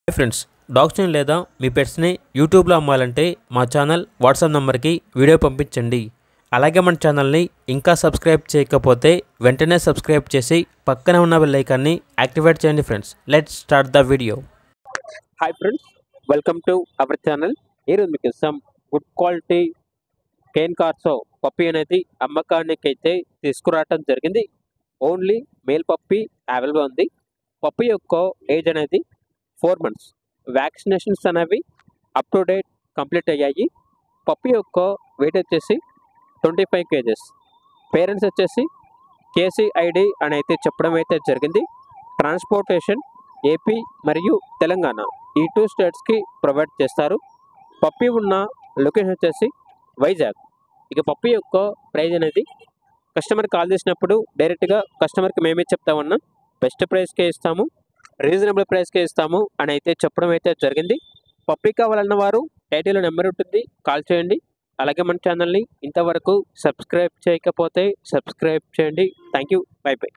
Hi friends, డాగ్స్ని లేదా మీ పెట్స్ని యూట్యూబ్లో అమ్మాలంటే మా ఛానల్ వాట్సాప్ నెంబర్కి వీడియో పంపించండి. అలాగే మన ఛానల్ని ఇంకా సబ్స్క్రైబ్ చేయకపోతే వెంటనే సబ్స్క్రైబ్ చేసి పక్కనే ఉన్న బెల్ ఐకాన్ని యాక్టివేట్ చేయండి. Friends, let's start the video. Hi friends, welcome to our channel. ఈరోజు మీకు some good quality cane corso puppy అనేది అమ్మకానికి అయితే తీసుకురావడం జరిగింది. ఓన్లీ మేల్ పప్పీ అవైలబుల్ ఉంది. పప్పీ యొక్క ఏజ్ అనేది 4 months. వ్యాక్సినేషన్స్ అనేవి అప్ టు డేట్ కంప్లీట్ అయ్యాయి. పప్పీ యొక్క వెయిట్ వచ్చేసి 25 kgs. పేరెంట్స్ వచ్చేసి KCID అని అయితే చెప్పడం అయితే జరిగింది. ట్రాన్స్పోర్టేషన్ ఏపీ మరియు తెలంగాణ ఈ 2 స్టేట్స్కి ప్రొవైడ్ చేస్తారు. పప్పీ ఉన్న లొకేషన్ వచ్చేసి వైజాగ్. ఇక పప్పీ యొక్క ప్రైజ్ అనేది కస్టమర్ కాల్ చేసినప్పుడు డైరెక్ట్గా కస్టమర్కి మేమే చెప్తామన్నా బెస్ట్ ప్రైస్కే ఇస్తాము, రీజనబుల్ ప్రైస్కే ఇస్తాము అని అయితే చెప్పడం అయితే జరిగింది. పప్పీ కావాలన్న వారు టైటిల్లో నెంబర్ ఉంటుంది, కాల్ చేయండి. అలాగే మన ఛానల్ని ఇంతవరకు సబ్స్క్రైబ్ చేయకపోతే సబ్స్క్రైబ్ చేయండి. Thank you, by by.